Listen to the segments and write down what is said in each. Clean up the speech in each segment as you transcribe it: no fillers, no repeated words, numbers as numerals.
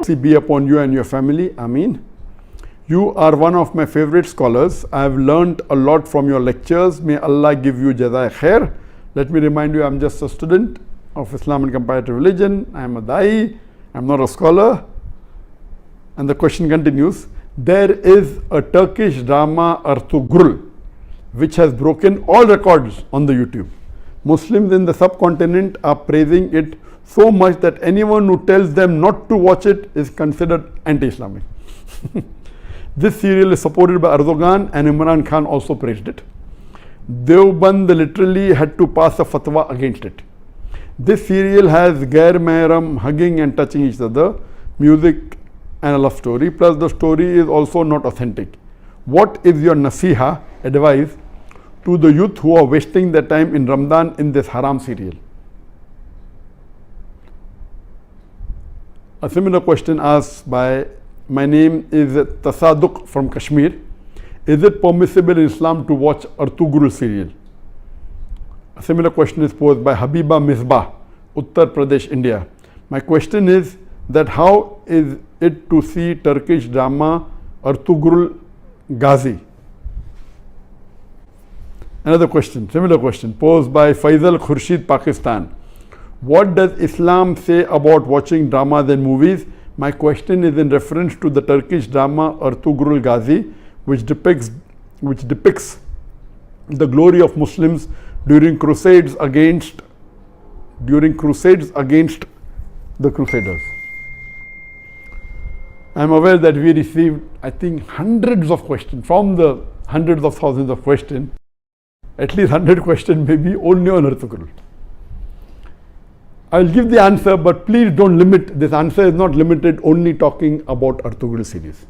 be upon you and your family. Ameen. You are one of my favorite scholars. I have learned a lot from your lectures. May Allah give you jazai khair. Let me remind you, I am just a student of Islam and comparative religion. I am a da'i. I am not a scholar. And the question continues. There is a Turkish drama, Ertugrul, which has broken all records on the YouTube. Muslims in the subcontinent are praising it so much that anyone who tells them not to watch it is considered anti-Islamic. This serial is supported by Erdogan, and Imran Khan also praised it. Deoband literally had to pass a fatwa against it. This serial has Gair Mehram hugging and touching each other, music and a love story, plus the story is also not authentic. What is your nasiha, advice, to the youth who are wasting their time in Ramadan in this haram serial? A similar question asked by, my name is Tasaduk from Kashmir. Is it permissible in Islam to watch Ertugrul serial? A similar question is posed by Habiba Misbah, Uttar Pradesh, India. My question is that how is it to see Turkish drama Ertugrul Ghazi? Another question, similar question, posed by Faisal Khurshid, Pakistan. What does Islam say about watching dramas and movies? My question is in reference to the Turkish drama Ertugrul Ghazi, which depicts the glory of Muslims during crusades against the Crusaders. I am aware that we received, I think, hundreds of questions from the hundreds of thousands of questions. At least 100 questions maybe only on Ertugrul. I will give the answer, but please don't limit. This answer is not limited only talking about Ertugrul series.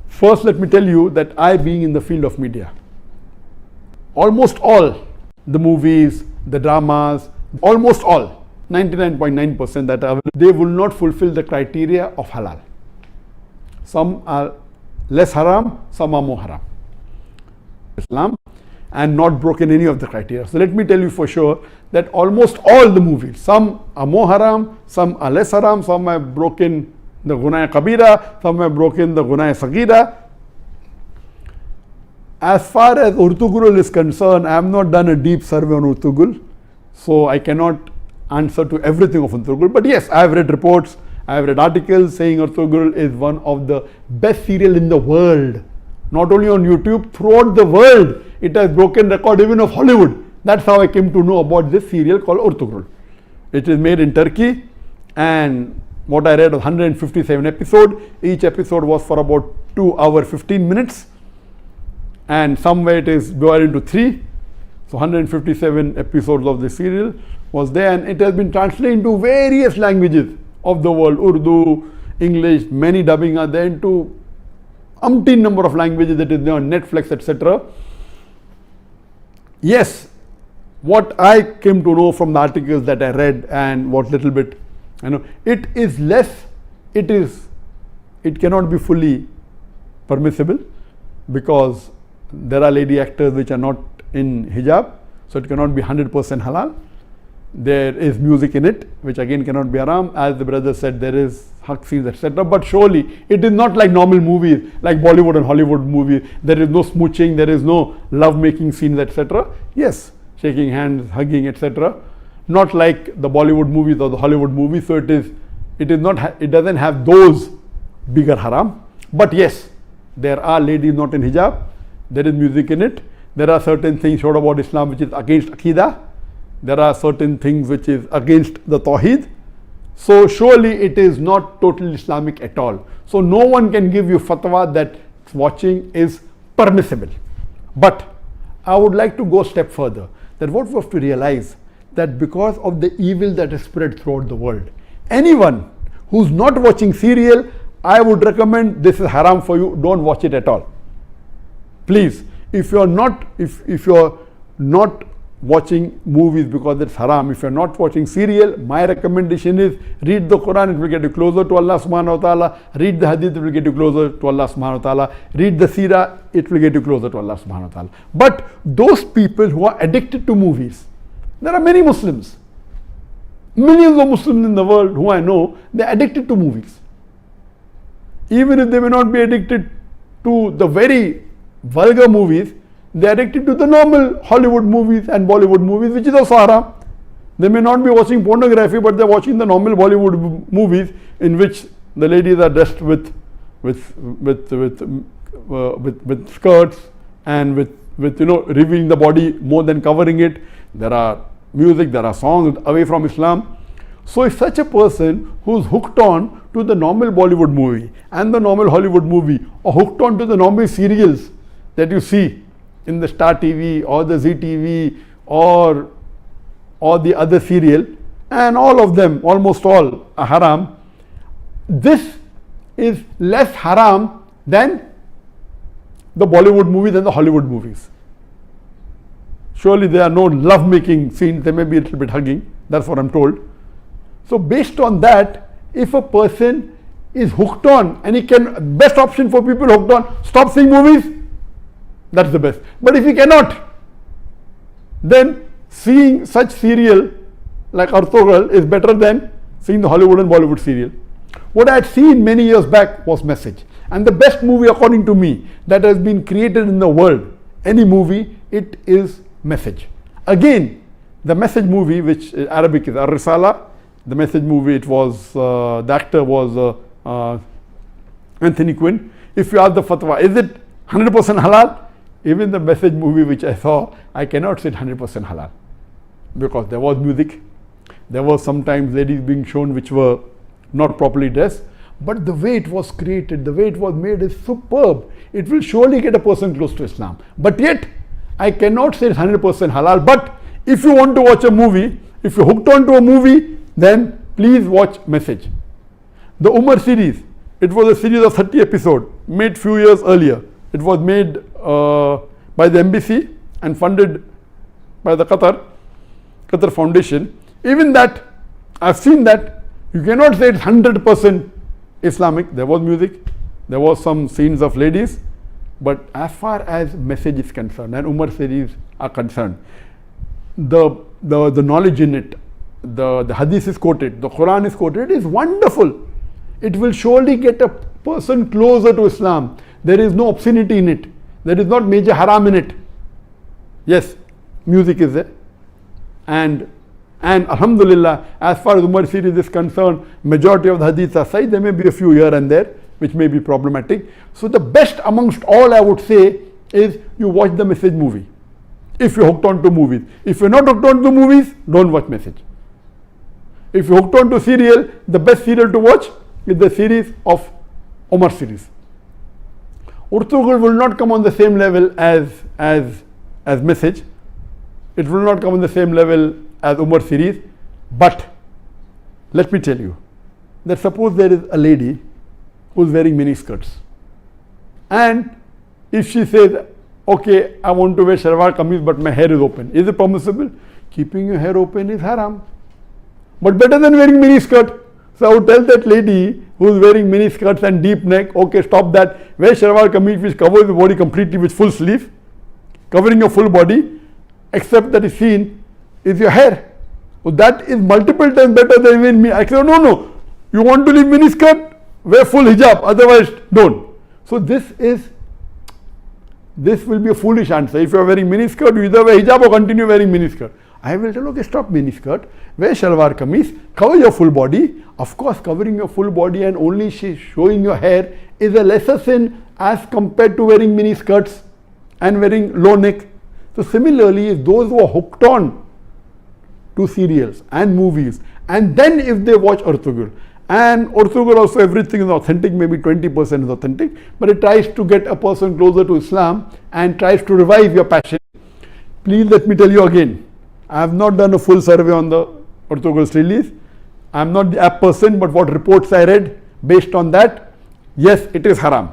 First, let me tell you that I, being in the field of media, almost all the movies, the dramas, almost all, 99.9% that are, they will not fulfill the criteria of halal. Some are less haram, some are more haram. Islam, and not broken any of the criteria. So let me tell you for sure that almost all the movies, some are more haram, some are less haram, some have broken the Gunaya Kabira, some have broken the Gunaya Sagira. As far as Ertugrul is concerned, I have not done a deep survey on Ertugrul, so I cannot answer to everything of Ertugrul. But yes, I have read reports, I have read articles saying Ertugrul is one of the best serial in the world. Not only on YouTube, throughout the world, it has broken record even of Hollywood. That's how I came to know about this serial called Ertugrul. It is made in Turkey, and what I read was 157 episodes. Each episode was for about 2 hours 15 minutes, and somewhere it is divided into 3. So 157 episodes of the serial was there, and it has been translated into various languages of the world, Urdu, English, many dubbing are there, into umpteen number of languages that is there on Netflix, etc. Yes, what I came to know from the articles that I read and what little bit, it is less, it cannot be fully permissible because there are lady actors which are not in hijab, so it cannot be 100% halal. There is music in it, which again cannot be haram. As the brother said, there is haq scenes, etc. But surely it is not like normal movies, like Bollywood and Hollywood movies. There is no smooching, there is no love-making scenes, etc. Yes, shaking hands, hugging, etc. Not like the Bollywood movies or the Hollywood movies. So it doesn't have those bigger haram. But yes, there are ladies not in hijab. There is music in it. There are certain things showed about Islam which is against Aqidah. There are certain things which is against the Tawheed. So surely it is not totally Islamic at all. So no one can give you fatwa that watching is permissible. But I would like to go a step further, that what we have to realize, that because of the evil that is spread throughout the world, anyone who's not watching serial, I would recommend this is haram for you, don't watch it at all. Please, if you're not watching movies because it's haram, if you're not watching serial, my recommendation is read the Quran, it will get you closer to Allah subhanahu wa ta'ala. Read the hadith, it will get you closer to Allah subhanahu wa ta'ala. Read the seerah, it will get you closer to Allah subhanahu wa ta'ala. But those people who are addicted to movies, there are many Muslims. Millions of Muslims in the world who I know, they are addicted to movies. Even if they may not be addicted to the very vulgar movies, they are addicted to the normal Hollywood movies and Bollywood movies, which is also haram. They may not be watching pornography, but they are watching the normal Bollywood movies in which the ladies are dressed with skirts and with revealing the body more than covering it. There are music, there are songs away from Islam. So if such a person who's hooked on to the normal Bollywood movie and the normal Hollywood movie, or hooked on to the normal serials that you see in the Star TV or the Zee TV or the other serial, and all of them, almost all, are haram, this is less haram than the Bollywood movies and the Hollywood movies. Surely there are no love-making scenes, there may be a little bit hugging, that's what I'm told. So based on that, if a person is hooked on, and he can, best option for people hooked on, stop seeing movies, that's the best. But if he cannot, then seeing such serial like Ertugrul is better than seeing the Hollywood and Bollywood serial. What I had seen many years back was Message. And the best movie according to me that has been created in the world, any movie, it is Message. Again, the Message movie, which in Arabic is Ar-Risala, the Message movie, it was, the actor was Anthony Quinn. If you ask the fatwa, is it 100% halal? Even the Message movie which I saw, I cannot say 100% halal. Because there was music, there was sometimes ladies being shown which were not properly dressed, but the way it was created, the way it was made is superb. It will surely get a person close to Islam. But yet, I cannot say it's 100% halal. But if you want to watch a movie, if you're hooked on to a movie, then please watch Message. The Umar series, it was a series of 30 episodes, made few years earlier. It was made by the embassy and funded by the Qatar Foundation. Even that, I've seen that, you cannot say it's 100% Islamic. There was music, there was some scenes of ladies, but as far as Message is concerned and Umar series are concerned, the knowledge in it, the hadith is quoted, the Quran is quoted, it is wonderful. It will surely get a person closer to Islam. There is no obscenity in it. There is not major haram in it. Yes, music is there. And Alhamdulillah, as far as Umar series is concerned, majority of the hadiths are sahih. There may be a few here and there which may be problematic. So the best amongst all, I would say, is you watch the Message movie. If you're hooked on to movies. If you're not hooked on to movies, don't watch Message. If you're hooked on to serial, the best serial to watch is the series of Umar series. Ertugrul will not come on the same level as Message. It will not come on the same level as Umar series. But let me tell you that suppose there is a lady who is wearing mini skirts, and if she says, okay, I want to wear shalwar kameez but my hair is open, is it permissible? Keeping your hair open is haram, but better than wearing mini skirt. So I would tell that lady who is wearing mini skirts and deep neck, okay, stop that, wear shalwar kameez which covers the body completely with full sleeve, covering your full body, except that is seen is your hair. So that is multiple times better than even me. I say, no, you want to leave mini skirt, wear full hijab, otherwise don't. So this will be a foolish answer. If you are wearing mini skirt, you either wear hijab or continue wearing mini skirt. I will tell, okay, stop mini skirt, wear shalwar kameez, cover your full body. Of course, covering your full body and only showing your hair is a lesser sin as compared to wearing mini skirts and wearing low neck. So similarly, if those who are hooked on to serials and movies, and then if they watch Ertugrul, and Ertugrul also everything is authentic, maybe 20% is authentic, but it tries to get a person closer to Islam and tries to revive your passion. Please let me tell you again, I have not done a full survey on the Ertugrul's release. I am not the apt person, but what reports I read, based on that, yes, it is haram.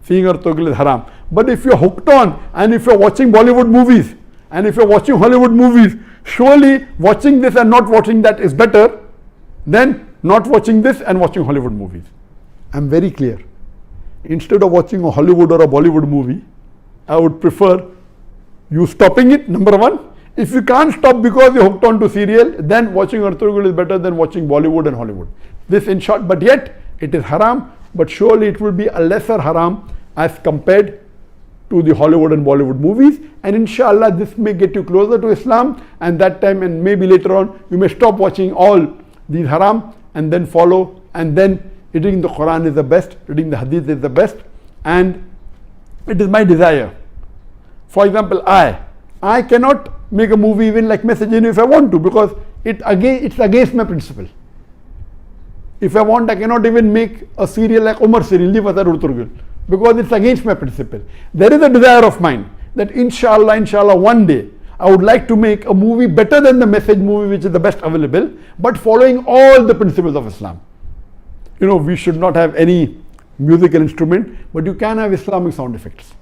Seeing Ertugrul is haram. But if you are hooked on, and if you are watching Bollywood movies, and if you are watching Hollywood movies, surely watching this and not watching that is better than not watching this and watching Hollywood movies. I am very clear. Instead of watching a Hollywood or a Bollywood movie, I would prefer you stopping it, number one. If you can't stop because you're hooked on to serial, then watching Ertugrul is better than watching Bollywood and Hollywood. This in short, but yet it is haram, but surely it will be a lesser haram as compared to the Hollywood and Bollywood movies, and inshallah this may get you closer to Islam, and that time and maybe later on you may stop watching all these haram and then follow, and then reading the Quran is the best, reading the Hadith is the best, and it is my desire. For example, I cannot make a movie even like Message if I want to, because it's against my principle. If I want, I cannot even make a serial like Umar serial, Live as Ertugrul, because it's against my principle. There is a desire of mine that inshallah one day I would like to make a movie better than the Message movie, which is the best available, but following all the principles of Islam. You know, we should not have any musical instrument, but you can have Islamic sound effects,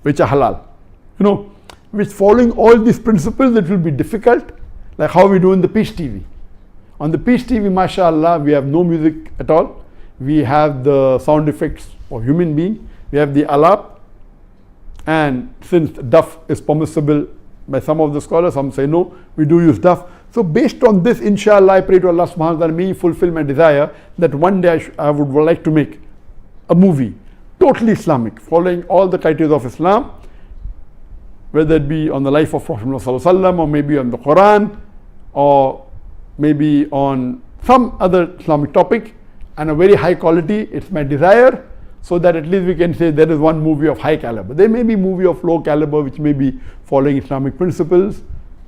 which are halal. You know, which following all these principles, it will be difficult, like how we do in the Peace TV. On the Peace TV, mashallah, we have no music at all. We have the sound effects of human being. We have the alap, and since duff is permissible by some of the scholars, some say no, we do use duff. So based on this, inshallah, I pray to Allah subhanahu wa ta'ala, may He fulfill my desire that one day I would like to make a movie totally Islamic, following all the criteria of Islam, whether it be on the life of Prophet Muhammad sallallahu alaihi wasallam, or maybe on the Quran, or maybe on some other Islamic topic, and a very high quality. It's my desire, so that at least we can say there is one movie of high caliber. There may be movie of low caliber which may be following Islamic principles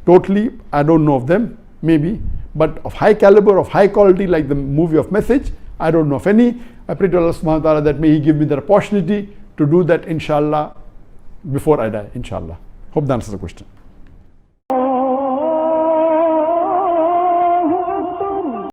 totally, I don't know of them, maybe, but of high caliber, of high quality, like the movie of Message, I don't know of any. I pray to Allah subhanahu wa ta'ala that may He give me the opportunity to do that, inshallah, before I die, inshallah. Hope that answers the question.